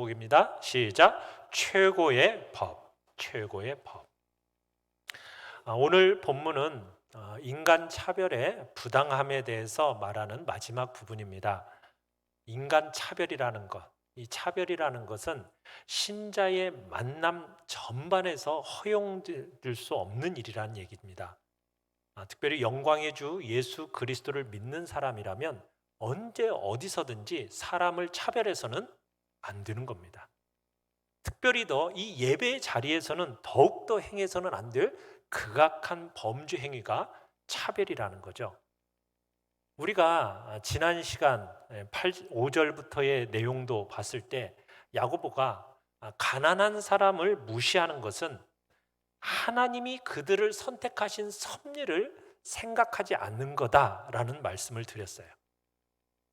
제목입니다. 시작. 최고의 법, 최고의 법. 오늘 본문은 인간 차별의 부당함에 대해서 말하는 마지막 부분입니다. 인간 차별이라는 것, 이 차별이라는 것은 신자의 만남 전반에서 허용될 수 없는 일이라는 얘기입니다. 특별히 영광의 주 예수 그리스도를 믿는 사람이라면 언제 어디서든지 사람을 차별해서는 안 되는 겁니다. 특별히 더 이 예배의 자리에서는 더욱더 행해서는 안 될 극악한 범죄 행위가 차별이라는 거죠. 우리가 지난 시간 5절부터의 내용도 봤을 때 야고보가 가난한 사람을 무시하는 것은 하나님이 그들을 선택하신 섭리를 생각하지 않는 거다라는 말씀을 드렸어요.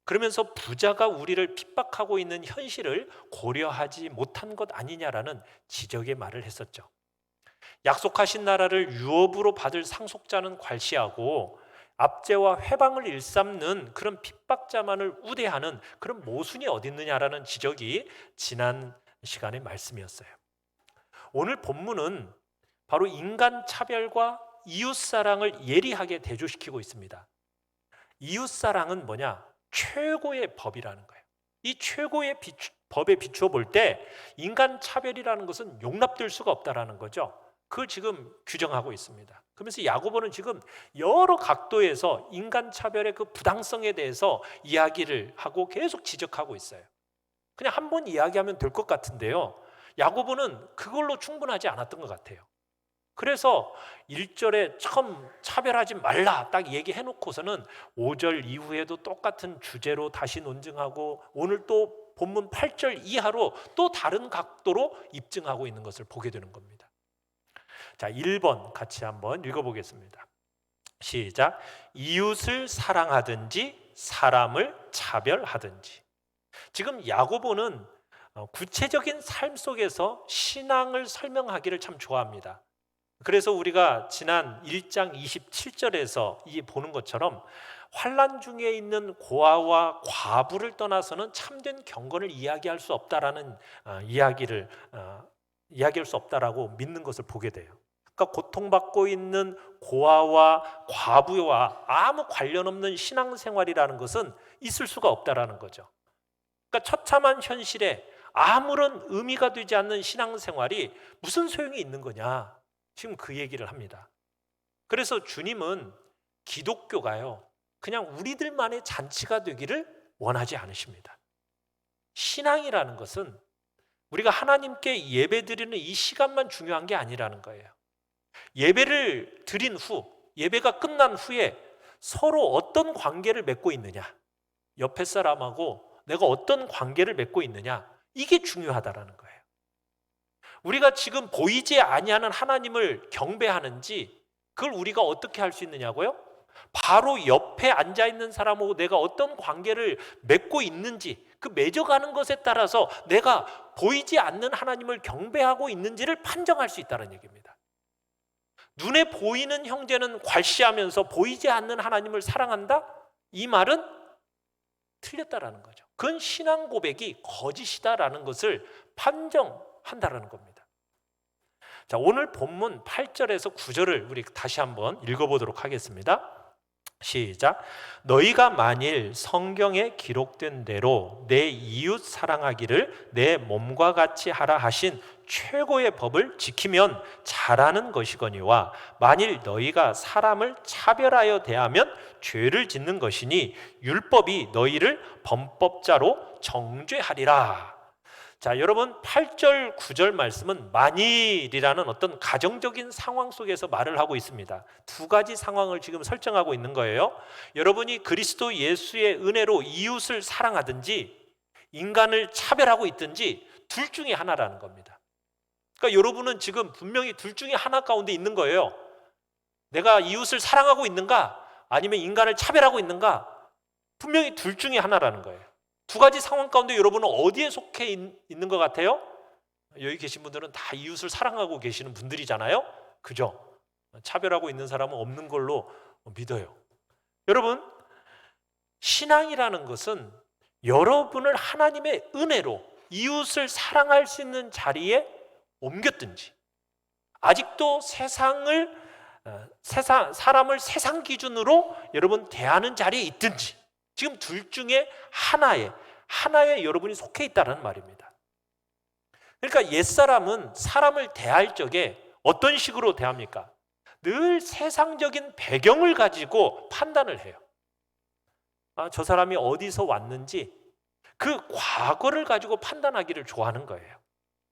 그러면서 부자가 우리를 핍박하고 있는 현실을 고려하지 못한 것 아니냐라는 지적의 말을 했었죠. 약속하신 나라를 유업으로 받을 상속자는 괄시하고 압제와 회방을 일삼는 그런 핍박자만을 우대하는 그런 모순이 어디 있느냐라는 지적이 지난 시간의 말씀이었어요. 오늘 본문은 바로 인간 차별과 이웃사랑을 예리하게 대조시키고 있습니다. 이웃사랑은 뭐냐? 최고의 법이라는 거예요. 이 최고의 법에 비추어 볼 때 인간 차별이라는 것은 용납될 수가 없다라는 거죠. 그걸 지금 규정하고 있습니다. 그러면서 야고보는 지금 여러 각도에서 인간 차별의 그 부당성에 대해서 이야기를 하고 계속 지적하고 있어요. 그냥 한 번 이야기하면 될 것 같은데요, 야고보는 그걸로 충분하지 않았던 것 같아요. 그래서 1절에 처음 차별하지 말라 딱 얘기해놓고서는 5절 이후에도 똑같은 주제로 다시 논증하고 오늘 또 본문 8절 이하로 또 다른 각도로 입증하고 있는 것을 보게 되는 겁니다. 자, 1번 같이 한번 읽어보겠습니다. 시작. 이웃을 사랑하든지 사람을 차별하든지. 지금 야고보는 구체적인 삶 속에서 신앙을 설명하기를 참 좋아합니다. 그래서 우리가 지난 1장 27절에서 보는 것처럼 환난 중에 있는 고아와 과부를 떠나서는 참된 경건을 이야기할 수 없다라는 이야기할 수 없다라고 믿는 것을 보게 돼요. 그러니까 고통받고 있는 고아와 과부와 아무 관련 없는 신앙생활이라는 것은 있을 수가 없다라는 거죠. 그러니까 처참한 현실에 아무런 의미가 되지 않는 신앙생활이 무슨 소용이 있는 거냐? 지금 그 얘기를 합니다. 그래서 주님은 기독교가요, 그냥 우리들만의 잔치가 되기를 원하지 않으십니다. 신앙이라는 것은 우리가 하나님께 예배드리는 이 시간만 중요한 게 아니라는 거예요. 예배를 드린 후, 예배가 끝난 후에 서로 어떤 관계를 맺고 있느냐, 옆에 사람하고 내가 어떤 관계를 맺고 있느냐, 이게 중요하다라는 거예요. 우리가 지금 보이지 아니하는 하나님을 경배하는지 그걸 우리가 어떻게 할 수 있느냐고요? 바로 옆에 앉아있는 사람하고 내가 어떤 관계를 맺고 있는지, 그 맺어가는 것에 따라서 내가 보이지 않는 하나님을 경배하고 있는지를 판정할 수 있다는 얘기입니다. 눈에 보이는 형제는 괄시하면서 보이지 않는 하나님을 사랑한다? 이 말은 틀렸다라는 거죠. 그건 신앙 고백이 거짓이다라는 것을 판정한다라는 겁니다. 자, 오늘 본문 8절에서 9절을 우리 다시 한번 읽어보도록 하겠습니다. 시작. 너희가 만일 성경에 기록된 대로 내 이웃 사랑하기를 내 몸과 같이 하라 하신 최고의 법을 지키면 잘하는 것이거니와 만일 너희가 사람을 차별하여 대하면 죄를 짓는 것이니 율법이 너희를 범법자로 정죄하리라. 자, 여러분 8절 9절 말씀은 만일이라는 어떤 가정적인 상황 속에서 말을 하고 있습니다. 두 가지 상황을 지금 설정하고 있는 거예요. 여러분이 그리스도 예수의 은혜로 이웃을 사랑하든지 인간을 차별하고 있든지 둘 중에 하나라는 겁니다. 그러니까 여러분은 지금 분명히 둘 중에 하나 가운데 있는 거예요. 내가 이웃을 사랑하고 있는가 아니면 인간을 차별하고 있는가, 분명히 둘 중에 하나라는 거예요. 두 가지 상황 가운데 여러분은 어디에 속해 있는 것 같아요? 여기 계신 분들은 다 이웃을 사랑하고 계시는 분들이잖아요. 그죠? 차별하고 있는 사람은 없는 걸로 믿어요. 여러분, 신앙이라는 것은 여러분을 하나님의 은혜로 이웃을 사랑할 수 있는 자리에 옮겼든지, 아직도 사람을 세상 기준으로 여러분 대하는 자리에 있든지, 지금 둘 중에 하나에 여러분이 속해 있다는 말입니다. 그러니까 옛사람은 사람을 대할 적에 어떤 식으로 대합니까? 늘 세상적인 배경을 가지고 판단을 해요. 저 사람이 어디서 왔는지 그 과거를 가지고 판단하기를 좋아하는 거예요.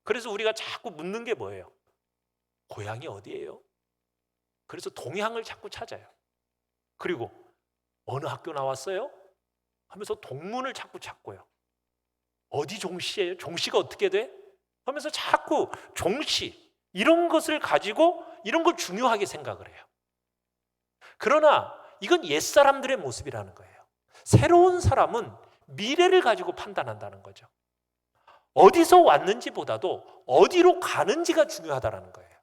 그래서 우리가 자꾸 묻는 게 뭐예요? 고향이 어디예요? 그래서 동향을 자꾸 찾아요. 그리고 어느 학교 나왔어요? 하면서 동문을 자꾸 찾고요. 어디 종씨예요? 종씨가 어떻게 돼? 하면서 자꾸 종씨, 이런 것을 가지고 이런 걸 중요하게 생각을 해요. 그러나 이건 옛사람들의 모습이라는 거예요. 새로운 사람은 미래를 가지고 판단한다는 거죠. 어디서 왔는지보다도 어디로 가는지가 중요하다는 거예요.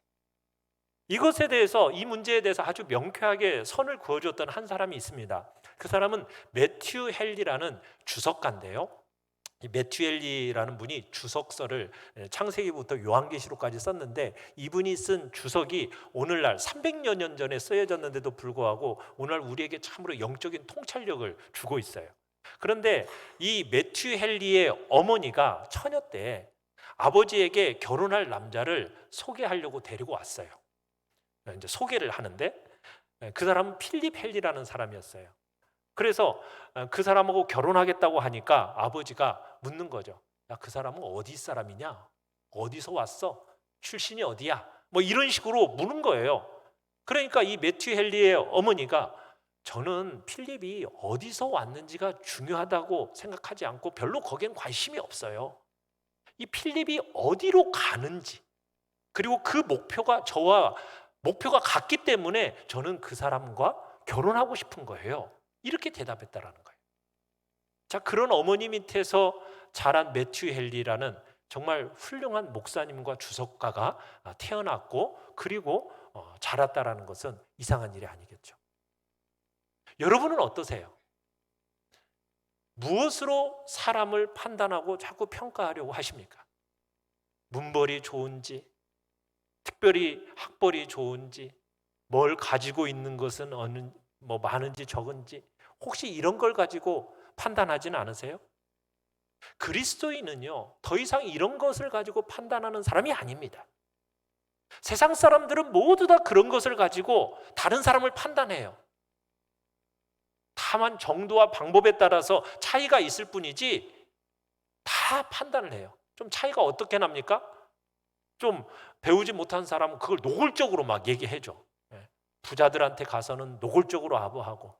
이것에 대해서, 이 문제에 대해서 아주 명쾌하게 선을 그어줬던 한 사람이 있습니다. 그 사람은 매튜 헨리라는 주석가인데요. 이 매튜 헨리라는 분이 주석서를 창세기부터 요한계시록까지 썼는데, 이분이 쓴 주석이 오늘날 300여 년 전에 쓰여졌는데도 불구하고 오늘날 우리에게 참으로 영적인 통찰력을 주고 있어요. 그런데 이 매튜 헨리의 어머니가 처녀 때 아버지에게 결혼할 남자를 소개하려고 데리고 왔어요. 이제 소개를 하는데, 그 사람은 필립 헨리라는 사람이었어요. 그래서 그 사람하고 결혼하겠다고 하니까 아버지가 묻는 거죠. 야, 그 사람은 어디 사람이냐? 어디서 왔어? 출신이 어디야? 뭐 이런 식으로 묻는 거예요. 그러니까 이 매튜 헨리의 어머니가, 저는 필립이 어디서 왔는지가 중요하다고 생각하지 않고 별로 거기엔 관심이 없어요. 이 필립이 어디로 가는지, 그리고 그 목표가 같기 때문에 저는 그 사람과 결혼하고 싶은 거예요. 이렇게 대답했다라는 거예요. 자, 그런 어머니 밑에서 자란 매튜 헨리라는 정말 훌륭한 목사님과 주석가가 태어났고, 그리고 자랐다라는 것은 이상한 일이 아니겠죠. 여러분은 어떠세요? 무엇으로 사람을 판단하고 자꾸 평가하려고 하십니까? 문벌이 좋은지, 특별히 학벌이 좋은지, 뭘 가지고 있는 것은 많은지 적은지, 혹시 이런 걸 가지고 판단하지는 않으세요? 그리스도인은요, 더 이상 이런 것을 가지고 판단하는 사람이 아닙니다. 세상 사람들은 모두 다 그런 것을 가지고 다른 사람을 판단해요. 다만 정도와 방법에 따라서 차이가 있을 뿐이지 다 판단을 해요. 좀 차이가 어떻게 납니까? 좀 배우지 못한 사람은 그걸 노골적으로 막 얘기해줘. 부자들한테 가서는 노골적으로 아부하고,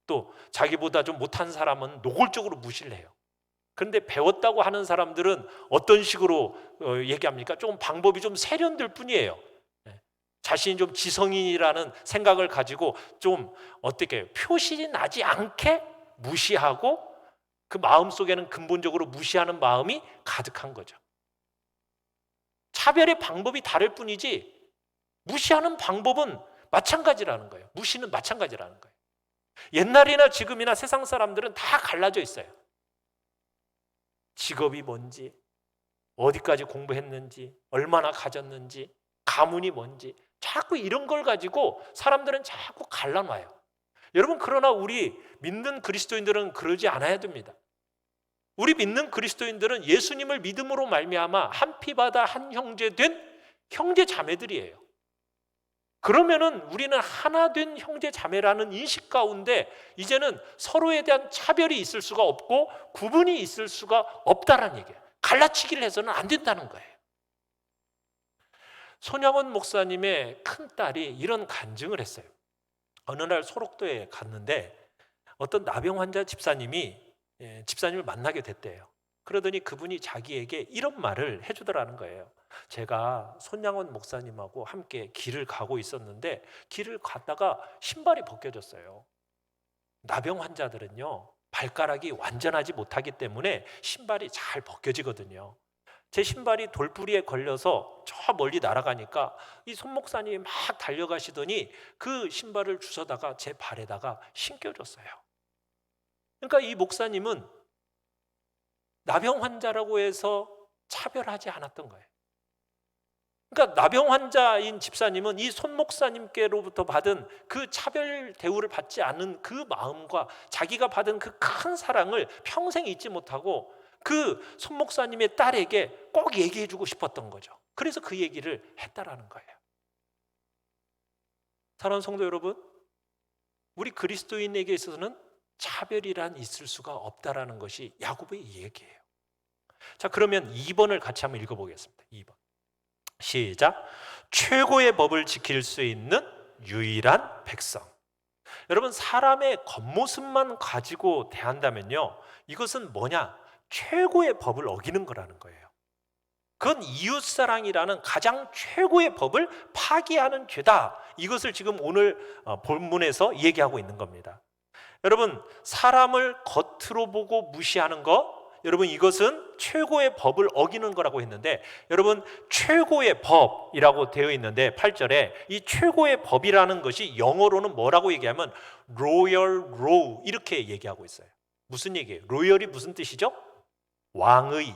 또 자기보다 좀 못한 사람은 노골적으로 무시를 해요. 그런데 배웠다고 하는 사람들은 어떤 식으로 얘기합니까? 좀 방법이 좀 세련될 뿐이에요. 자신이 좀 지성인이라는 생각을 가지고 좀 어떻게 표시 나지 않게 무시하고, 그 마음속에는 근본적으로 무시하는 마음이 가득한 거죠. 차별의 방법이 다를 뿐이지 무시하는 방법은 마찬가지라는 거예요. 무시는 마찬가지라는 거예요. 옛날이나 지금이나 세상 사람들은 다 갈라져 있어요. 직업이 뭔지, 어디까지 공부했는지, 얼마나 가졌는지, 가문이 뭔지, 자꾸 이런 걸 가지고 사람들은 자꾸 갈라놔요. 여러분, 그러나 우리 믿는 그리스도인들은 그러지 않아야 됩니다. 우리 믿는 그리스도인들은 예수님을 믿음으로 말미암아 한 피바다 한 형제 된 형제 자매들이에요. 그러면은 우리는 하나 된 형제 자매라는 인식 가운데 이제는 서로에 대한 차별이 있을 수가 없고 구분이 있을 수가 없다라는 얘기예요. 갈라치기를 해서는 안 된다는 거예요. 손양원 목사님의 큰딸이 이런 간증을 했어요. 어느 날 소록도에 갔는데 어떤 나병 환자 집사님이 집사님을 만나게 됐대요. 그러더니 그분이 자기에게 이런 말을 해주더라는 거예요. 제가 손양원 목사님하고 함께 길을 가고 있었는데 길을 가다가 신발이 벗겨졌어요. 나병 환자들은요, 발가락이 완전하지 못하기 때문에 신발이 잘 벗겨지거든요. 제 신발이 돌부리에 걸려서 저 멀리 날아가니까 이 손 목사님이 막 달려가시더니 그 신발을 주워다가 제 발에다가 신겨줬어요. 그러니까 이 목사님은 나병 환자라고 해서 차별하지 않았던 거예요. 그러니까 나병 환자인 집사님은 이 손 목사님께로부터 받은 그 차별 대우를 받지 않은 그 마음과 자기가 받은 그 큰 사랑을 평생 잊지 못하고 그 손 목사님의 딸에게 꼭 얘기해 주고 싶었던 거죠. 그래서 그 얘기를 했다라는 거예요. 사랑하는 성도 여러분, 우리 그리스도인에게 있어서는 차별이란 있을 수가 없다라는 것이 야고보의 얘기예요. 자, 그러면 2번을 같이 한번 읽어보겠습니다. 2번 시작. 최고의 법을 지킬 수 있는 유일한 백성. 여러분, 사람의 겉모습만 가지고 대한다면요, 이것은 뭐냐? 최고의 법을 어기는 거라는 거예요. 그건 이웃사랑이라는 가장 최고의 법을 파기하는 죄다. 이것을 지금 오늘 본문에서 얘기하고 있는 겁니다. 여러분, 사람을 겉으로 보고 무시하는 것, 여러분, 이것은 최고의 법을 어기는 거라고 했는데, 여러분, 최고의 법이라고 되어 있는데 8절에 이 최고의 법이라는 것이 영어로는 뭐라고 얘기하면 royal law 이렇게 얘기하고 있어요. 무슨 얘기예요? 로열이 무슨 뜻이죠? 왕의,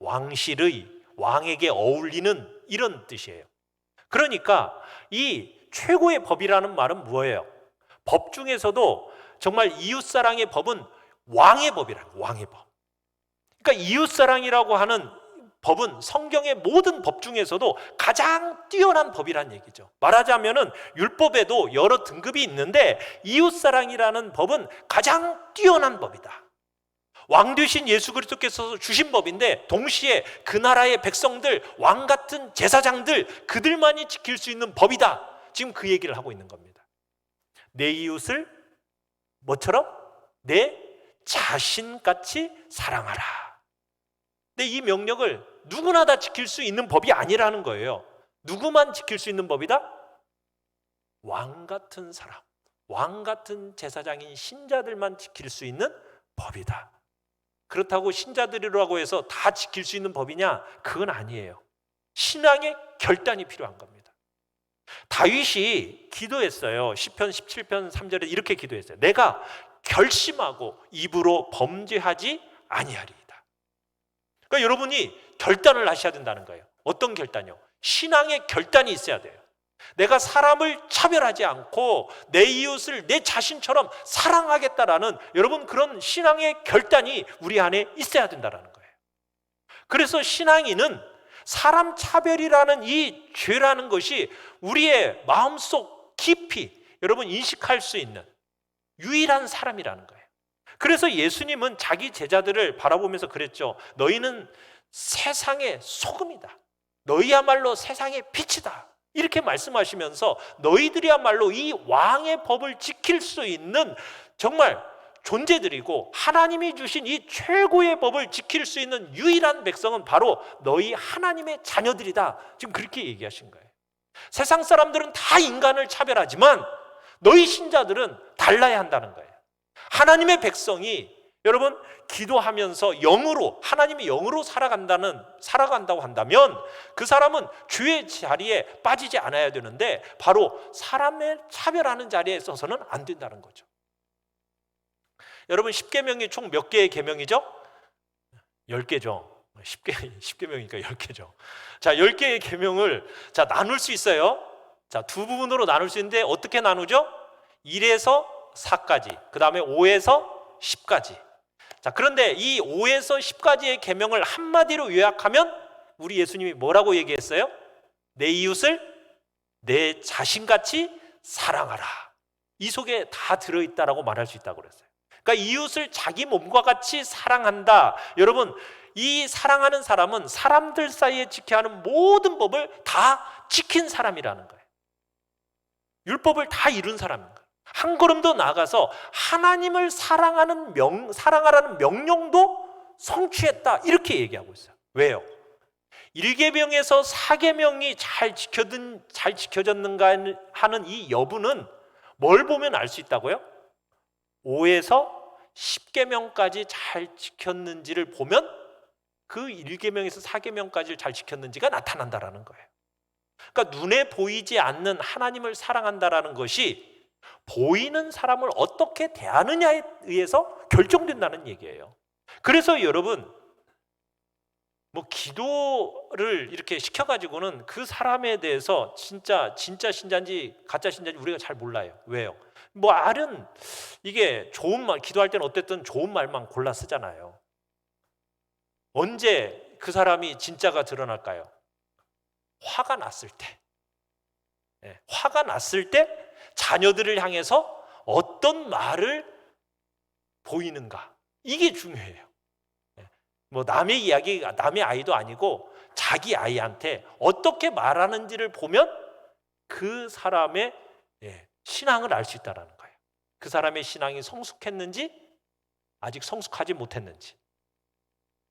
왕실의, 왕에게 어울리는 이런 뜻이에요. 그러니까 이 최고의 법이라는 말은 뭐예요? 법 중에서도 정말 이웃사랑의 법은 왕의 법이라는 거예요. 왕의 법. 그러니까 이웃사랑이라고 하는 법은 성경의 모든 법 중에서도 가장 뛰어난 법이란 얘기죠. 말하자면은 율법에도 여러 등급이 있는데 이웃사랑이라는 법은 가장 뛰어난 법이다. 왕 되신 예수 그리스도께서 주신 법인데 동시에 그 나라의 백성들, 왕 같은 제사장들, 그들만이 지킬 수 있는 법이다. 지금 그 얘기를 하고 있는 겁니다. 내 이웃을 뭐처럼? 내 자신같이 사랑하라. 근데 이 명령을 누구나 다 지킬 수 있는 법이 아니라는 거예요. 누구만 지킬 수 있는 법이다? 왕 같은 사람, 왕 같은 제사장인 신자들만 지킬 수 있는 법이다. 그렇다고 신자들이라고 해서 다 지킬 수 있는 법이냐? 그건 아니에요. 신앙의 결단이 필요한 겁니다. 다윗이 기도했어요. 시편 17편 3절에 이렇게 기도했어요. 내가 결심하고 입으로 범죄하지 아니하리이다. 그러니까 여러분이 결단을 하셔야 된다는 거예요. 어떤 결단이요? 신앙의 결단이 있어야 돼요. 내가 사람을 차별하지 않고 내 이웃을 내 자신처럼 사랑하겠다라는 여러분 그런 신앙의 결단이 우리 안에 있어야 된다는 거예요. 그래서 신앙인은 사람 차별이라는 이 죄라는 것이 우리의 마음속 깊이 여러분 인식할 수 있는 유일한 사람이라는 거예요. 그래서 예수님은 자기 제자들을 바라보면서 그랬죠. 너희는 세상의 소금이다. 너희야말로 세상의 빛이다. 이렇게 말씀하시면서 너희들이야말로 이 왕의 법을 지킬 수 있는 정말 존재들이고 하나님이 주신 이 최고의 법을 지킬 수 있는 유일한 백성은 바로 너희 하나님의 자녀들이다. 지금 그렇게 얘기하신 거예요. 세상 사람들은 다 인간을 차별하지만 너희 신자들은 달라야 한다는 거예요. 하나님의 백성이 여러분 기도하면서 영으로 하나님의 영으로 살아간다고 한다면 그 사람은 죄의 자리에 빠지지 않아야 되는데 바로 사람을 차별하는 자리에 있어서는 안 된다는 거죠. 여러분 10계명이 총 몇 개의 계명이죠? 10개죠. 10계명이니까 10개죠. 자, 10개의 계명을 나눌 수 있어요. 자, 두 부분으로 나눌 수 있는데 어떻게 나누죠? 1에서 4까지, 그 다음에 5에서 10까지. 자, 그런데 이 5에서 10가지의 계명을 한마디로 요약하면 우리 예수님이 뭐라고 얘기했어요? 내 이웃을 내 자신같이 사랑하라. 이 속에 다 들어있다라고 말할 수 있다고 그랬어요. 그러니까 이웃을 자기 몸과 같이 사랑한다. 여러분, 이 사랑하는 사람은 사람들 사이에 지켜야 하는 모든 법을 다 지킨 사람이라는 거예요. 율법을 다 이룬 사람인 거예요. 한 걸음 더 나아가서 하나님을 사랑하라는 명령도 성취했다. 이렇게 얘기하고 있어요. 왜요? 1계명에서 4계명이 잘 지켜졌는가 하는 이 여부는 뭘 보면 알 수 있다고요? 5에서 10계명까지 잘 지켰는지를 보면 그 1계명에서 4계명까지를 잘 지켰는지가 나타난다라는 거예요. 그러니까 눈에 보이지 않는 하나님을 사랑한다라는 것이 보이는 사람을 어떻게 대하느냐에 의해서 결정된다는 얘기예요. 그래서 여러분 뭐 기도를 이렇게 시켜가지고는 그 사람에 대해서 진짜 신자인지 가짜 신자인지 우리가 잘 몰라요. 왜요? 뭐 말은 이게 좋은 말, 기도할 때는 어쨌든 좋은 말만 골라 쓰잖아요. 언제 그 사람이 진짜가 드러날까요? 화가 났을 때. 화가 났을 때 자녀들을 향해서 어떤 말을 보이는가, 이게 중요해요. 뭐 남의 이야기가 남의 아이도 아니고 자기 아이한테 어떻게 말하는지를 보면 그 사람의 신앙을 알 수 있다는 거예요. 그 사람의 신앙이 성숙했는지 아직 성숙하지 못했는지.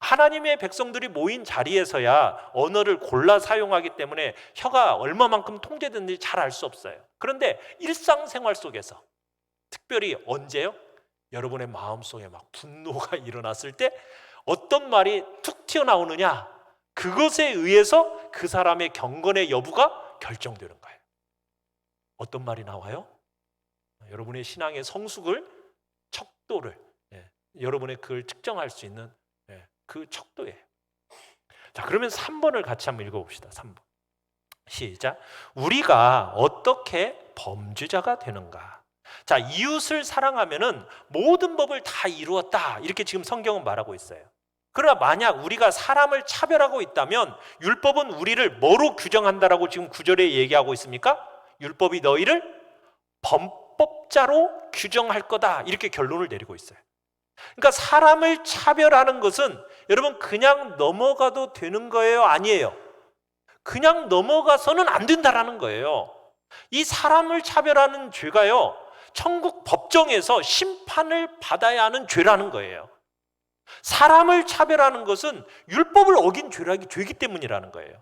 하나님의 백성들이 모인 자리에서야 언어를 골라 사용하기 때문에 혀가 얼마만큼 통제되는지 잘 알 수 없어요. 그런데 일상생활 속에서 특별히 언제요? 여러분의 마음속에 막 분노가 일어났을 때 어떤 말이 툭 튀어나오느냐, 그것에 의해서 그 사람의 경건의 여부가 결정되는 거예요. 어떤 말이 나와요? 여러분의 신앙의 성숙을, 척도를, 여러분의 그걸 측정할 수 있는 그 척도예요. 자, 그러면 3번을 같이 한번 읽어봅시다. 3번 시작. 우리가 어떻게 범죄자가 되는가? 자, 이웃을 사랑하면은 모든 법을 다 이루었다, 이렇게 지금 성경은 말하고 있어요. 그러나 만약 우리가 사람을 차별하고 있다면 율법은 우리를 뭐로 규정한다라고 지금 9절에 얘기하고 있습니까? 율법이 너희를 범법자로 규정할 거다, 이렇게 결론을 내리고 있어요. 그러니까 사람을 차별하는 것은 여러분 그냥 넘어가도 되는 거예요, 아니에요? 그냥 넘어가서는 안 된다라는 거예요. 이 사람을 차별하는 죄가요, 천국 법정에서 심판을 받아야 하는 죄라는 거예요. 사람을 차별하는 것은 율법을 어긴 죄이기 때문이라는 거예요.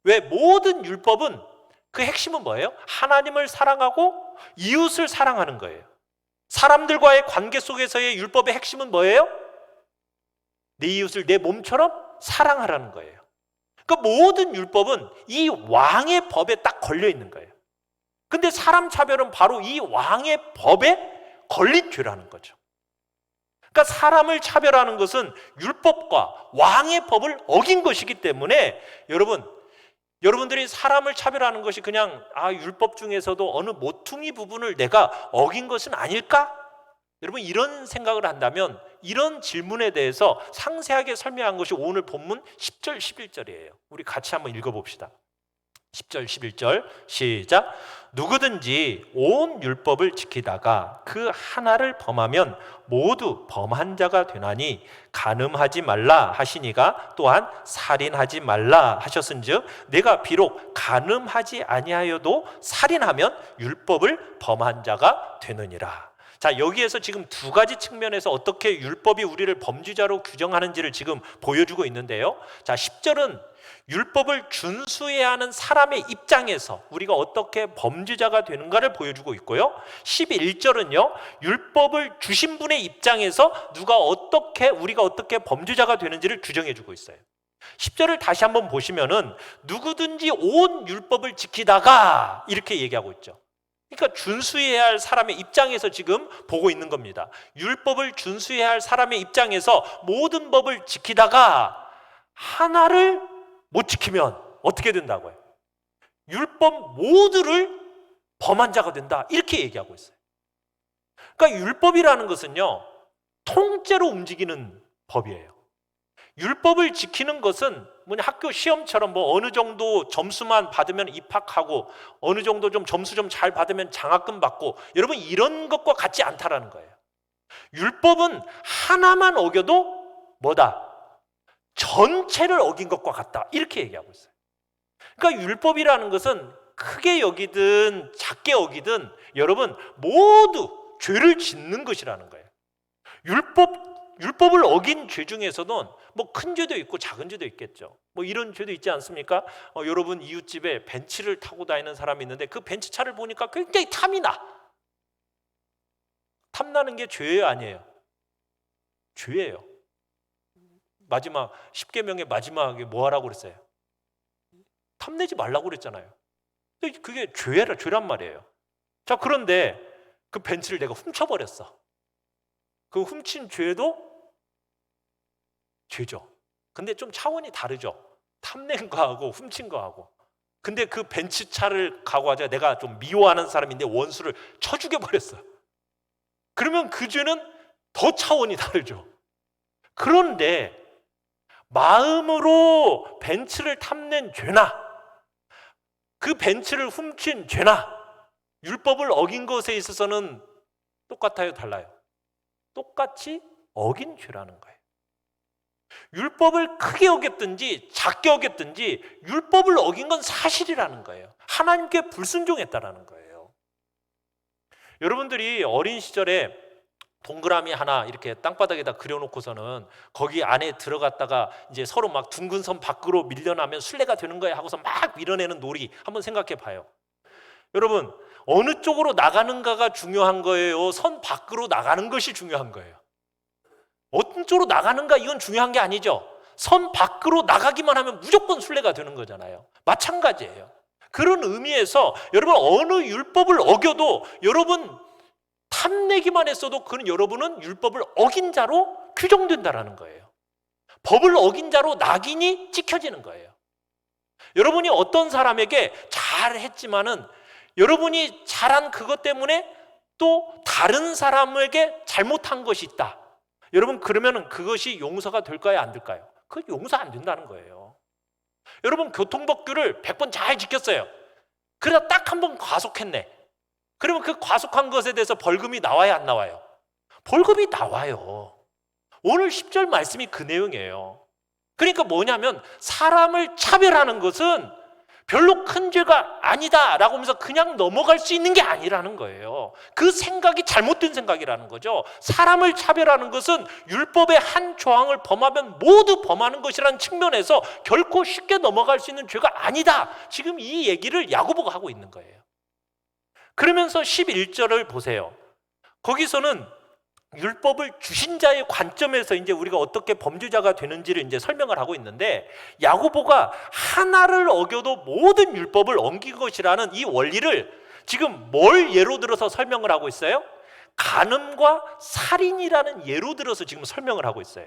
왜? 모든 율법은 그 핵심은 뭐예요? 하나님을 사랑하고 이웃을 사랑하는 거예요. 사람들과의 관계 속에서의 율법의 핵심은 뭐예요? 내 이웃을 내 몸처럼 사랑하라는 거예요. 그러니까 모든 율법은 이 왕의 법에 딱 걸려 있는 거예요. 근데 사람 차별은 바로 이 왕의 법에 걸린 죄라는 거죠. 그러니까 사람을 차별하는 것은 율법과 왕의 법을 어긴 것이기 때문에 여러분들이 사람을 차별하는 것이 그냥 율법 중에서도 어느 모퉁이 부분을 내가 어긴 것은 아닐까? 여러분 이런 생각을 한다면 이런 질문에 대해서 상세하게 설명한 것이 오늘 본문 10절 11절이에요. 우리 같이 한번 읽어봅시다. 10절 11절 시작. 누구든지 온 율법을 지키다가 그 하나를 범하면 모두 범한 자가 되나니 간음하지 말라 하시니가 또한 살인하지 말라 하셨은즉 내가 비록 간음하지 아니하여도 살인하면 율법을 범한 자가 되느니라. 자, 여기에서 지금 두 가지 측면에서 어떻게 율법이 우리를 범죄자로 규정하는지를 지금 보여주고 있는데요. 자, 10절은 율법을 준수해야 하는 사람의 입장에서 우리가 어떻게 범죄자가 되는가를 보여주고 있고요. 11절은요, 율법을 주신 분의 입장에서 우리가 어떻게 범죄자가 되는지를 규정해주고 있어요. 10절을 다시 한번 보시면은 누구든지 온 율법을 지키다가 이렇게 얘기하고 있죠. 그러니까 준수해야 할 사람의 입장에서 지금 보고 있는 겁니다. 율법을 준수해야 할 사람의 입장에서 모든 법을 지키다가 하나를 못 지키면 어떻게 된다고요? 율법 모두를 범한 자가 된다, 이렇게 얘기하고 있어요. 그러니까 율법이라는 것은요, 통째로 움직이는 법이에요. 율법을 지키는 것은 학교 시험처럼 어느 정도 점수만 받으면 입학하고 어느 정도 좀 점수 좀 잘 받으면 장학금 받고, 여러분 이런 것과 같지 않다라는 거예요. 율법은 하나만 어겨도 뭐다? 전체를 어긴 것과 같다, 이렇게 얘기하고 있어요. 그러니까 율법이라는 것은 크게 여기든 작게 어기든 여러분 모두 죄를 짓는 것이라는 거예요. 율법을 어긴 죄 중에서는 큰 죄도 있고 작은 죄도 있겠죠. 이런 죄도 있지 않습니까? 여러분 이웃집에 벤츠를 타고 다니는 사람이 있는데 그 벤츠차를 보니까 굉장히 탐이 나. 탐나는 게 죄예요, 아니에요? 죄예요. 마지막 10계명의 마지막에 뭐 하라고 그랬어요? 탐내지 말라고 그랬잖아요. 그게 죄란 말이에요. 자, 그런데 그 벤츠를 내가 훔쳐버렸어. 그 훔친 죄도 죄죠. 근데 좀 차원이 다르죠. 탐낸 거하고 훔친 거하고. 근데 그 벤츠차를 가고 내가 좀 미워하는 사람인데 원수를 쳐 죽여버렸어요. 그러면 그 죄는 더 차원이 다르죠. 그런데 마음으로 벤츠를 탐낸 죄나 그 벤츠를 훔친 죄나 율법을 어긴 것에 있어서는 똑같아요, 달라요? 똑같이 어긴 죄라는 거예요. 율법을 크게 어겼든지 작게 어겼든지 율법을 어긴 건 사실이라는 거예요. 하나님께 불순종했다라는 거예요. 여러분들이 어린 시절에 동그라미 하나 이렇게 땅바닥에다 그려놓고서는 거기 안에 들어갔다가 이제 서로 막 둥근 선 밖으로 밀려나면 순례가 되는 거야 하고서 막 밀어내는 놀이 한번 생각해 봐요. 여러분, 어느 쪽으로 나가는가가 중요한 거예요? 선 밖으로 나가는 것이 중요한 거예요? 어떤 쪽으로 나가는가 이건 중요한 게 아니죠. 선 밖으로 나가기만 하면 무조건 순례가 되는 거잖아요. 마찬가지예요. 그런 의미에서 여러분 어느 율법을 어겨도 여러분 탐내기만 했어도 그는 여러분은 율법을 어긴 자로 규정된다라는 거예요. 법을 어긴 자로 낙인이 찍혀지는 거예요. 여러분이 어떤 사람에게 잘했지만은 여러분이 잘한 그것 때문에 또 다른 사람에게 잘못한 것이 있다. 여러분 그러면 그것이 용서가 될까요? 안 될까요? 그건 용서 안 된다는 거예요. 여러분 교통법규를 100번 잘 지켰어요. 그러다 딱 한 번 과속했네. 그러면 그 과속한 것에 대해서 벌금이 나와야 안 나와요? 벌금이 나와요. 오늘 10절 말씀이 그 내용이에요. 그러니까 뭐냐면 사람을 차별하는 것은 별로 큰 죄가 아니다라고 하면서 그냥 넘어갈 수 있는 게 아니라는 거예요. 그 생각이 잘못된 생각이라는 거죠. 사람을 차별하는 것은 율법의 한 조항을 범하면 모두 범하는 것이라는 측면에서 결코 쉽게 넘어갈 수 있는 죄가 아니다. 지금 이 얘기를 야고보가 하고 있는 거예요. 그러면서 11절을 보세요. 거기서는 율법을 주신 자의 관점에서 이제 우리가 어떻게 범죄자가 되는지를 이제 설명을 하고 있는데 야고보가 하나를 어겨도 모든 율법을 엉긴 것이라는 이 원리를 지금 뭘 예로 들어서 설명을 하고 있어요? 간음과 살인이라는 예로 들어서 지금 설명을 하고 있어요.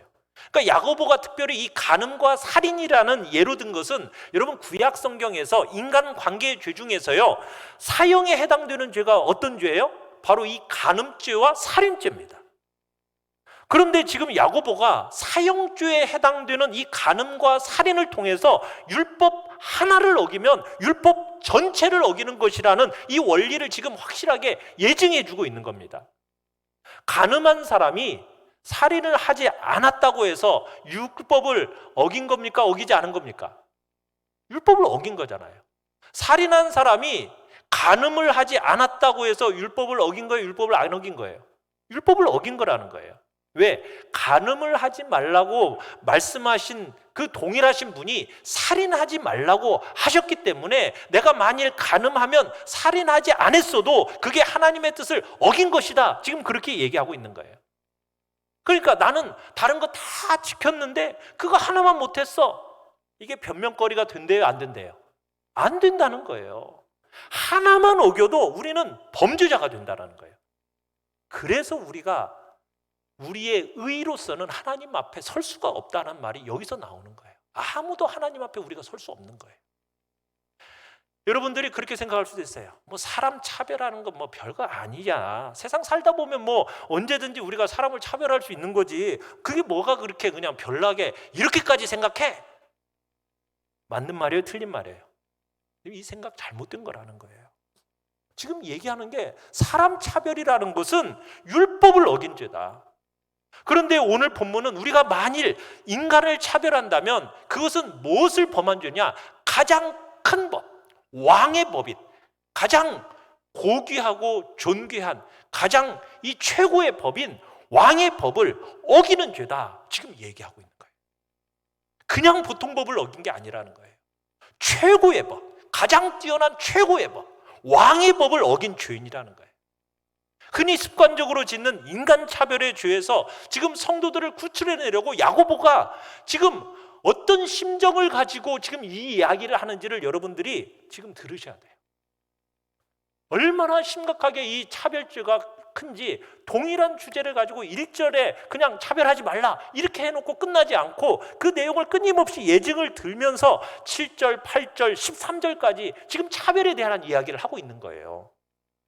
그러니까 야고보가 특별히 이 간음과 살인이라는 예로 든 것은 여러분 구약 성경에서 인간 관계의 죄 중에서요 사형에 해당되는 죄가 어떤 죄예요? 바로 이 간음죄와 살인죄입니다. 그런데 지금 야고보가 사형죄에 해당되는 이 간음과 살인을 통해서 율법 하나를 어기면 율법 전체를 어기는 것이라는 이 원리를 지금 확실하게 예증해 주고 있는 겁니다. 간음한 사람이 살인을 하지 않았다고 해서 율법을 어긴 겁니까? 어기지 않은 겁니까? 율법을 어긴 거잖아요. 살인한 사람이 간음을 하지 않았다고 해서 율법을 어긴 거예요? 율법을 안 어긴 거예요? 율법을 어긴 거라는 거예요. 왜? 간음을 하지 말라고 말씀하신 그 동일하신 분이 살인하지 말라고 하셨기 때문에 내가 만일 간음하면 살인하지 않았어도 그게 하나님의 뜻을 어긴 것이다. 지금 그렇게 얘기하고 있는 거예요. 그러니까 나는 다른 거 다 지켰는데 그거 하나만 못했어. 이게 변명거리가 된대요? 안 된대요? 안 된다는 거예요. 하나만 어겨도 우리는 범죄자가 된다는 거예요. 그래서 우리가 우리의 의로서는 하나님 앞에 설 수가 없다는 말이 여기서 나오는 거예요. 아무도 하나님 앞에 우리가 설 수 없는 거예요. 여러분들이 그렇게 생각할 수도 있어요. 뭐 사람 차별하는 건 뭐 별거 아니야. 세상 살다 보면 뭐 언제든지 우리가 사람을 차별할 수 있는 거지. 그게 뭐가 그렇게 그냥 별나게 이렇게까지 생각해? 맞는 말이에요? 틀린 말이에요? 이 생각 잘못된 거라는 거예요. 지금 얘기하는 게 사람 차별이라는 것은 율법을 어긴 죄다. 그런데 오늘 본문은 우리가 만일 인간을 차별한다면 그것은 무엇을 범한 죄냐? 가장 큰 법, 왕의 법인, 가장 고귀하고 존귀한 가장 이 최고의 법인 왕의 법을 어기는 죄다. 지금 얘기하고 있는 거예요. 그냥 보통 법을 어긴 게 아니라는 거예요. 최고의 법, 가장 뛰어난 최고의 법, 왕의 법을 어긴 죄인이라는 거예요. 흔히 습관적으로 짓는 인간차별의 죄에서 지금 성도들을 구출해내려고 야고보가 지금 어떤 심정을 가지고 지금 이 이야기를 하는지를 여러분들이 지금 들으셔야 돼요. 얼마나 심각하게 이 차별죄가 큰지 동일한 주제를 가지고 1절에 그냥 차별하지 말라 이렇게 해놓고 끝나지 않고 그 내용을 끊임없이 예증을 들면서 7절, 8절, 13절까지 지금 차별에 대한 이야기를 하고 있는 거예요.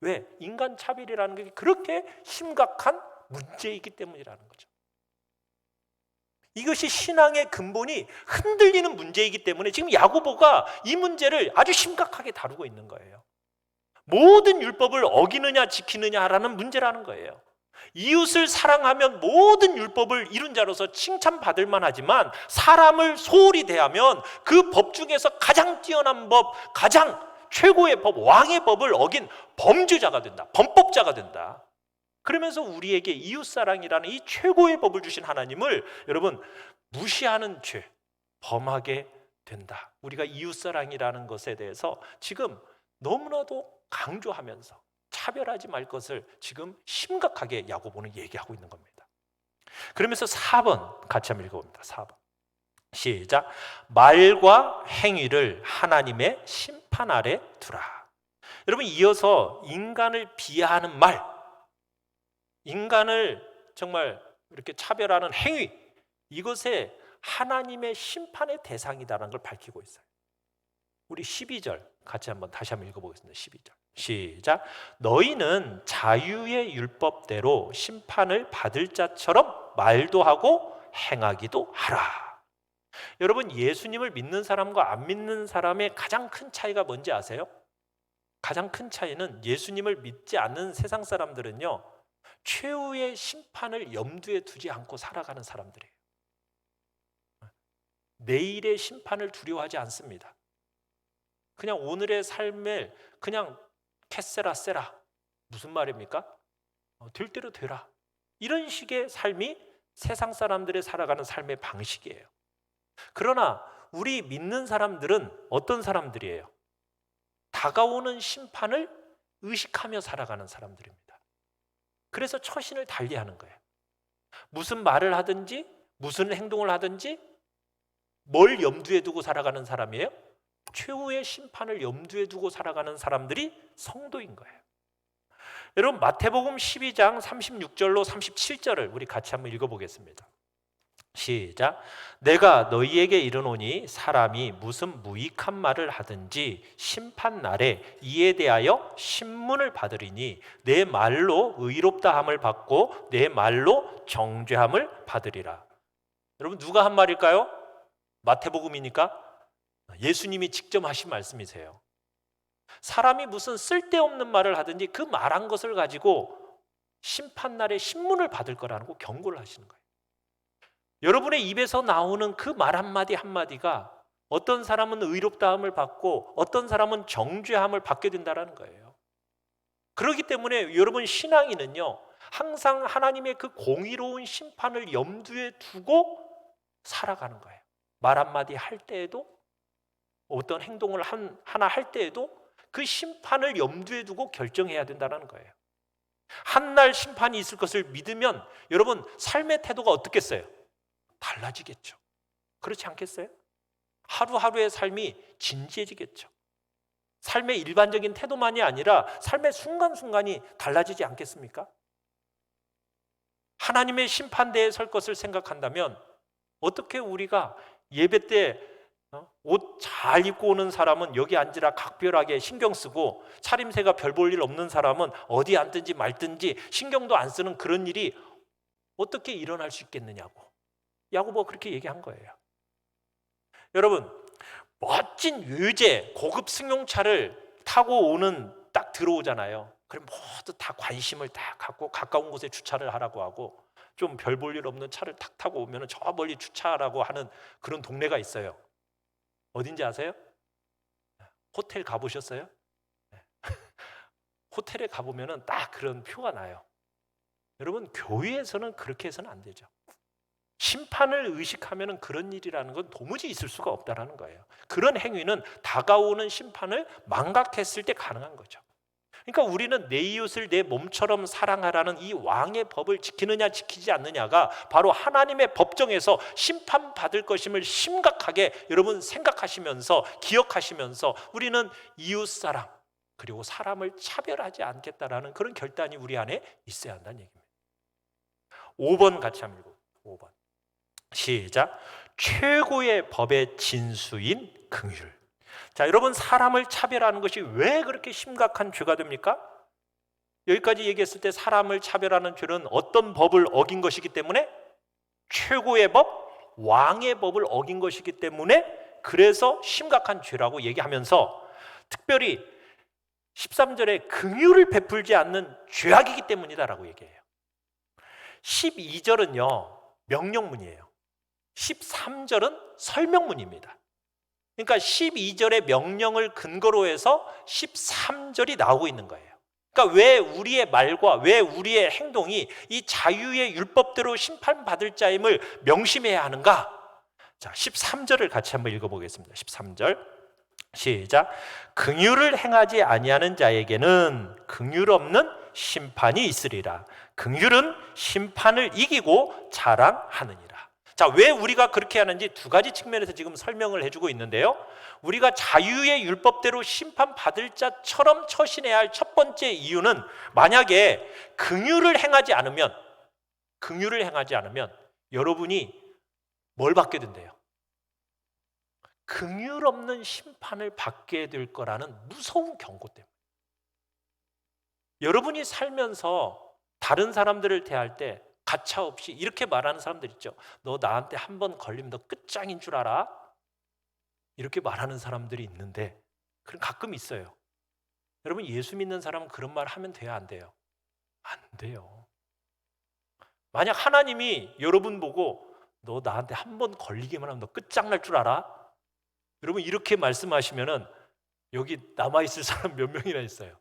왜? 인간 차별이라는 게 그렇게 심각한 문제이기 때문이라는 거죠. 이것이 신앙의 근본이 흔들리는 문제이기 때문에 지금 야고보가 이 문제를 아주 심각하게 다루고 있는 거예요. 모든 율법을 어기느냐 지키느냐라는 문제라는 거예요. 이웃을 사랑하면 모든 율법을 이룬 자로서 칭찬받을 만하지만 사람을 소홀히 대하면 그 법 중에서 가장 뛰어난 법, 가장 최고의 법, 왕의 법을 어긴 범죄자가 된다. 범법자가 된다. 그러면서 우리에게 이웃사랑이라는 이 최고의 법을 주신 하나님을 여러분 무시하는 죄, 범하게 된다. 우리가 이웃사랑이라는 것에 대해서 지금 너무나도 강조하면서 차별하지 말 것을 지금 심각하게 야고보는 얘기하고 있는 겁니다. 그러면서 4번 같이 한번 읽어봅니다. 4번 시작. 말과 행위를 하나님의 심판 아래 두라. 여러분 이어서 인간을 비하하는 말, 인간을 정말 이렇게 차별하는 행위, 이것에 하나님의 심판의 대상이다라는 걸 밝히고 있어요. 우리 12절 같이 한번 다시 한번 읽어보겠습니다. 12절 시작. 너희는 자유의 율법대로 심판을 받을 자처럼 말도 하고 행하기도 하라. 여러분 예수님을 믿는 사람과 안 믿는 사람의 가장 큰 차이가 뭔지 아세요? 가장 큰 차이는 예수님을 믿지 않는 세상 사람들은요 최후의 심판을 염두에 두지 않고 살아가는 사람들이에요. 내일의 심판을 두려워하지 않습니다. 그냥 오늘의 삶을 그냥 캐세라 세라, 무슨 말입니까? 될 대로 되라, 이런 식의 삶이 세상 사람들의 살아가는 삶의 방식이에요. 그러나 우리 믿는 사람들은 어떤 사람들이에요? 다가오는 심판을 의식하며 살아가는 사람들입니다. 그래서 처신을 달리하는 거예요. 무슨 말을 하든지 무슨 행동을 하든지 뭘 염두에 두고 살아가는 사람이에요? 최후의 심판을 염두에 두고 살아가는 사람들이 성도인 거예요. 여러분 마태복음 12장 36절로 37절을 우리 같이 한번 읽어보겠습니다. 시작. 내가 너희에게 이르노니 사람이 무슨 무익한 말을 하든지 심판 날에 이에 대하여 신문을 받으리니 내 말로 의롭다함을 받고 내 말로 정죄함을 받으리라. 여러분 누가 한 말일까요? 마태복음이니까 예수님이 직접 하신 말씀이세요. 사람이 무슨 쓸데없는 말을 하든지 그 말한 것을 가지고 심판 날에 신문을 받을 거라는 거 경고를 하시는 거예요. 여러분의 입에서 나오는 그 말 한마디 한마디가 어떤 사람은 의롭다함을 받고 어떤 사람은 정죄함을 받게 된다는 거예요. 그렇기 때문에 여러분 신앙인은요 항상 하나님의 그 공의로운 심판을 염두에 두고 살아가는 거예요. 말 한마디 할 때에도 어떤 행동을 하나 할 때에도 그 심판을 염두에 두고 결정해야 된다는 거예요. 한날 심판이 있을 것을 믿으면 여러분 삶의 태도가 어떻겠어요? 달라지겠죠. 그렇지 않겠어요? 하루하루의 삶이 진지해지겠죠. 삶의 일반적인 태도만이 아니라 삶의 순간순간이 달라지지 않겠습니까? 하나님의 심판대에 설 것을 생각한다면 어떻게 우리가 예배 때 옷 잘 입고 오는 사람은 여기 앉으라 각별하게 신경 쓰고 차림새가 별 볼 일 없는 사람은 어디 앉든지 말든지 신경도 안 쓰는 그런 일이 어떻게 일어날 수 있겠느냐고 야고보가 그렇게 얘기한 거예요. 여러분 멋진 외제 고급 승용차를 타고 오는 딱 들어오잖아요. 그럼 모두 다 관심을 딱 갖고 가까운 곳에 주차를 하라고 하고 좀 별 볼 일 없는 차를 탁 타고 오면 저 멀리 주차하라고 하는 그런 동네가 있어요. 어딘지 아세요? 호텔 가보셨어요? 호텔에 가보면 딱 그런 표가 나요. 여러분 교회에서는 그렇게 해서는 안 되죠. 심판을 의식하면 그런 일이라는 건 도무지 있을 수가 없다는 거예요. 그런 행위는 다가오는 심판을 망각했을 때 가능한 거죠. 그러니까 우리는 내 이웃을 내 몸처럼 사랑하라는 이 왕의 법을 지키느냐 지키지 않느냐가 바로 하나님의 법정에서 심판받을 것임을 심각하게 여러분 생각하시면서 기억하시면서 우리는 이웃사랑, 그리고 사람을 차별하지 않겠다라는 그런 결단이 우리 안에 있어야 한다는 얘기입니다. 5번 같이 한번 읽어요. 5번 시작. 최고의 법의 진수인 긍휼. 자, 여러분, 사람을 차별하는 것이 왜 그렇게 심각한 죄가 됩니까? 여기까지 얘기했을 때 사람을 차별하는 죄는 어떤 법을 어긴 것이기 때문에? 최고의 법, 왕의 법을 어긴 것이기 때문에 그래서 심각한 죄라고 얘기하면서 특별히 13절에 긍휼을 베풀지 않는 죄악이기 때문이다라고 얘기해요. 12절은요 명령문이에요. 13절은 설명문입니다. 그러니까 12절의 명령을 근거로 해서 13절이 나오고 있는 거예요. 그러니까 왜 우리의 말과 왜 우리의 행동이 이 자유의 율법대로 심판받을 자임을 명심해야 하는가? 자, 13절을 같이 한번 읽어보겠습니다. 13절 시작. 긍휼을 행하지 아니하는 자에게는 긍휼 없는 심판이 있으리라. 긍휼은 심판을 이기고 자랑하느니라. 자, 왜 우리가 그렇게 하는지 두 가지 측면에서 지금 설명을 해주고 있는데요. 우리가 자유의 율법대로 심판받을 자처럼 처신해야 할 첫 번째 이유는 만약에 긍휼을 행하지 않으면 여러분이 뭘 받게 된대요? 긍휼 없는 심판을 받게 될 거라는 무서운 경고 때문에. 여러분이 살면서 다른 사람들을 대할 때 가차없이 이렇게 말하는 사람들 있죠. 너 나한테 한 번 걸리면 너 끝장인 줄 알아? 이렇게 말하는 사람들이 있는데 그럼 가끔 있어요. 여러분, 예수 믿는 사람은 그런 말 하면 돼요, 안 돼요? 안 돼요. 만약 하나님이 여러분 보고 너 나한테 한 번 걸리기만 하면 너 끝장날 줄 알아? 여러분, 이렇게 말씀하시면은 여기 남아있을 사람 몇 명이나 있어요?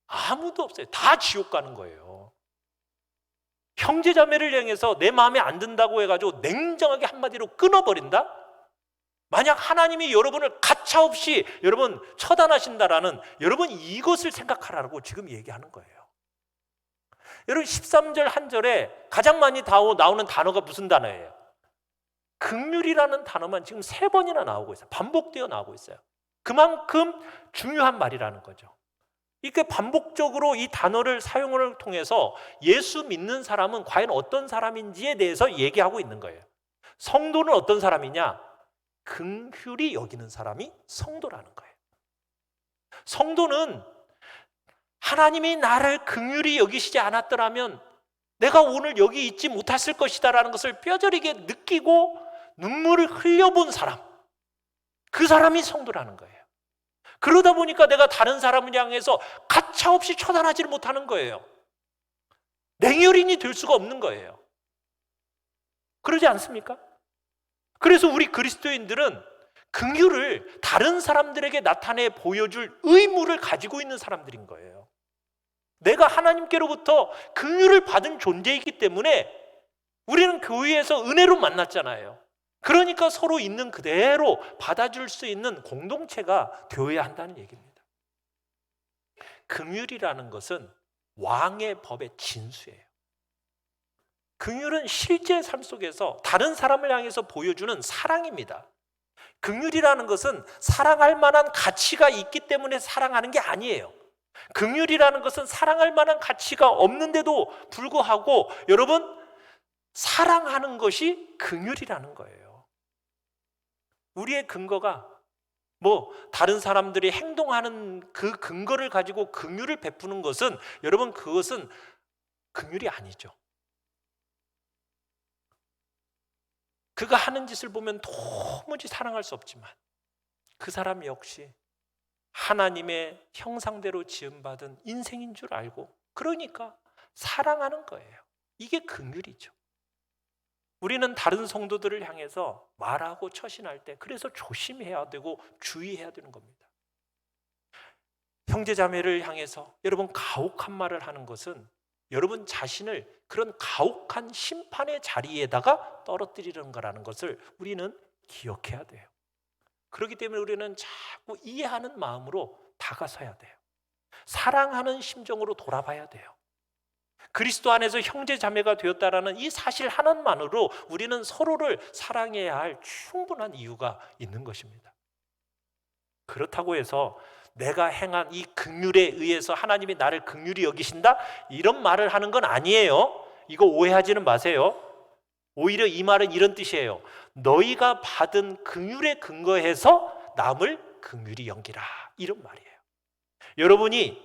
아무도 없어요. 다 지옥 가는 거예요. 형제자매를 향해서 내 마음에 안 든다고 해가지고 냉정하게 한마디로 끊어버린다? 만약 하나님이 여러분을 가차없이 여러분 처단하신다라는, 여러분 이것을 생각하라고 지금 얘기하는 거예요. 여러분, 13절 한 절에 가장 많이 나오는 단어가 무슨 단어예요? 긍휼이라는 단어만 지금 3번이나 나오고 있어요. 반복되어 나오고 있어요. 그만큼 중요한 말이라는 거죠. 이렇게 반복적으로 이 단어를 사용을 통해서 예수 믿는 사람은 과연 어떤 사람인지에 대해서 얘기하고 있는 거예요. 성도는 어떤 사람이냐? 긍휼히 여기는 사람이 성도라는 거예요. 성도는 하나님이 나를 긍휼히 여기시지 않았더라면 내가 오늘 여기 있지 못했을 것이다라는 것을 뼈저리게 느끼고 눈물을 흘려본 사람, 그 사람이 성도라는 거예요. 그러다 보니까 내가 다른 사람을 향해서 가차없이 처단하지를 못하는 거예요. 냉혈인이 될 수가 없는 거예요. 그러지 않습니까? 그래서 우리 그리스도인들은 긍휼을 다른 사람들에게 나타내 보여줄 의무를 가지고 있는 사람들인 거예요. 내가 하나님께로부터 긍휼을 받은 존재이기 때문에 우리는 교회에서 은혜로 만났잖아요. 그러니까 서로 있는 그대로 받아줄 수 있는 공동체가 되어야 한다는 얘기입니다. 긍휼이라는 것은 왕의 법의 진수예요. 긍휼은 실제 삶 속에서 다른 사람을 향해서 보여주는 사랑입니다. 긍휼이라는 것은 사랑할 만한 가치가 있기 때문에 사랑하는 게 아니에요. 긍휼이라는 것은 사랑할 만한 가치가 없는데도 불구하고 여러분, 사랑하는 것이 긍휼이라는 거예요. 우리의 근거가 다른 사람들이 행동하는 그 근거를 가지고 긍휼을 베푸는 것은, 여러분, 그것은 긍휼이 아니죠. 그가 하는 짓을 보면 도무지 사랑할 수 없지만 그 사람 역시 하나님의 형상대로 지음받은 인생인 줄 알고 그러니까 사랑하는 거예요. 이게 긍휼이죠. 우리는 다른 성도들을 향해서 말하고 처신할 때 그래서 조심해야 되고 주의해야 되는 겁니다. 형제자매를 향해서 여러분 가혹한 말을 하는 것은 여러분 자신을 그런 가혹한 심판의 자리에다가 떨어뜨리는 거라는 것을 우리는 기억해야 돼요. 그렇기 때문에 우리는 자꾸 이해하는 마음으로 다가서야 돼요. 사랑하는 심정으로 돌아봐야 돼요. 그리스도 안에서 형제 자매가 되었다라는 이 사실 하나만으로 우리는 서로를 사랑해야 할 충분한 이유가 있는 것입니다. 그렇다고 해서 내가 행한 이 긍휼에 의해서 하나님이 나를 긍휼히 여기신다, 이런 말을 하는 건 아니에요. 이거 오해하지는 마세요. 오히려 이 말은 이런 뜻이에요. 너희가 받은 긍휼에 근거해서 남을 긍휼히 여기라, 이런 말이에요. 여러분이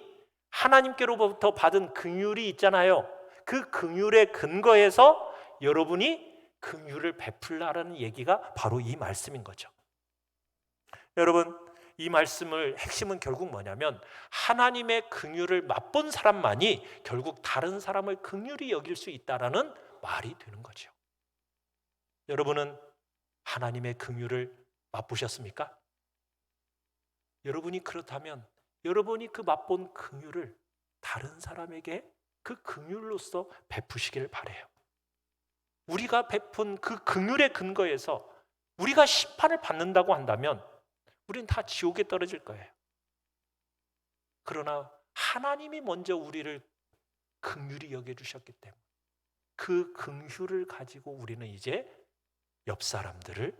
하나님께로부터 받은 긍휼이 있잖아요. 그 긍휼에 근거해서 여러분이 긍휼을 베풀라라는 얘기가 바로 이 말씀인 거죠. 여러분, 이 말씀을 핵심은 결국 뭐냐면 하나님의 긍휼을 맛본 사람만이 결국 다른 사람을 긍휼히 여길 수 있다라는 말이 되는 거죠. 여러분은 하나님의 긍휼을 맛보셨습니까? 여러분이 그렇다면 여러분이 그 맛본 긍휼을 다른 사람에게 그 긍휼로서 베푸시길 바라요. 우리가 베푼 그 긍휼의 근거에서 우리가 심판을 받는다고 한다면 우리는 다 지옥에 떨어질 거예요. 그러나 하나님이 먼저 우리를 긍휼히 여겨주셨기 때문에 그 긍휼을 가지고 우리는 이제 옆 사람들을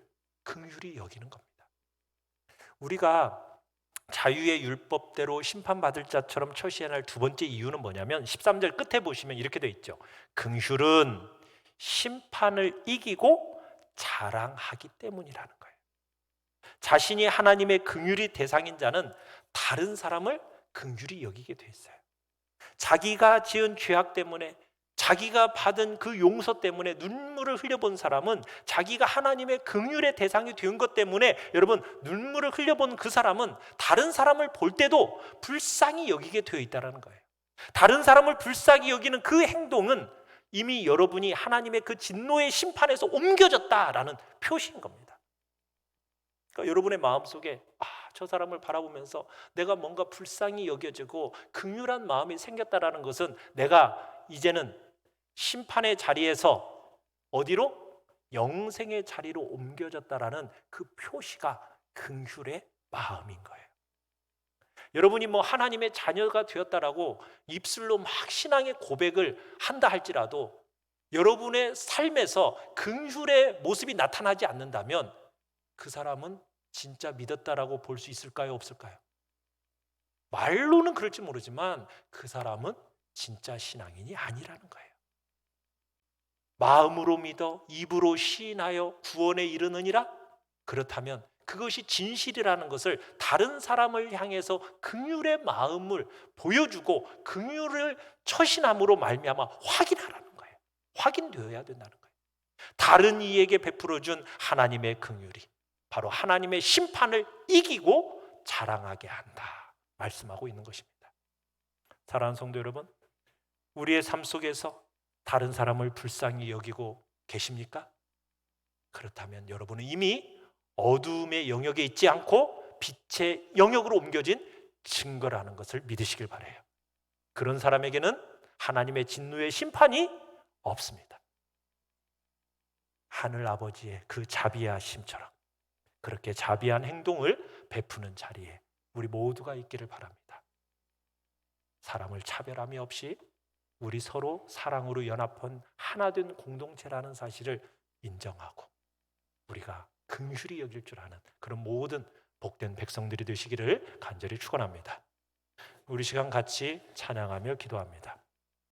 긍휼히 여기는 겁니다. 우리가 자유의 율법대로 심판받을 자처럼 처시해야 할 두 번째 이유는 뭐냐면 13절 끝에 보시면 이렇게 되어 있죠. 긍휼은 심판을 이기고 자랑하기 때문이라는 거예요. 자신이 하나님의 긍휼이 대상인 자는 다른 사람을 긍휼히 여기게 돼 있어요. 자기가 지은 죄악 때문에, 자기가 받은 그 용서 때문에 눈물을 흘려본 사람은 자기가 하나님의 긍휼의 대상이 된 것 때문에, 여러분, 눈물을 흘려본 그 사람은 다른 사람을 볼 때도 불쌍히 여기게 되어 있다는 거예요. 다른 사람을 불쌍히 여기는 그 행동은 이미 여러분이 하나님의 그 진노의 심판에서 옮겨졌다라는 표시인 겁니다. 그러니까 여러분의 마음속에 저 사람을 바라보면서 내가 뭔가 불쌍히 여겨지고 긍휼한 마음이 생겼다라는 것은 내가 이제는 심판의 자리에서 어디로? 영생의 자리로 옮겨졌다라는 그 표시가 긍휼의 마음인 거예요. 여러분이 뭐 하나님의 자녀가 되었다라고 입술로 막 신앙의 고백을 한다 할지라도 여러분의 삶에서 긍휼의 모습이 나타나지 않는다면 그 사람은 진짜 믿었다라고 볼 수 있을까요? 없을까요? 말로는 그럴지 모르지만 그 사람은 진짜 신앙인이 아니라는 거예요. 마음으로 믿어 입으로 시인하여 구원에 이르느니라? 그렇다면 그것이 진실이라는 것을 다른 사람을 향해서 긍휼의 마음을 보여주고 긍휼을 처신함으로 말미암아 확인하라는 거예요. 확인되어야 된다는 거예요. 다른 이에게 베풀어준 하나님의 긍휼이 바로 하나님의 심판을 이기고 자랑하게 한다 말씀하고 있는 것입니다. 사랑하는 성도 여러분, 우리의 삶 속에서 다른 사람을 불쌍히 여기고 계십니까? 그렇다면 여러분은 이미 어두움의 영역에 있지 않고 빛의 영역으로 옮겨진 증거라는 것을 믿으시길 바라요. 그런 사람에게는 하나님의 진노의 심판이 없습니다. 하늘 아버지의 그 자비하심처럼 그렇게 자비한 행동을 베푸는 자리에 우리 모두가 있기를 바랍니다. 사람을 차별함이 없이 우리 서로 사랑으로 연합한 하나 된 공동체라는 사실을 인정하고 우리가 긍휼히 여길 줄 아는 그런 모든 복된 백성들이 되시기를 간절히 축원합니다. 우리 시간 같이 찬양하며 기도합니다.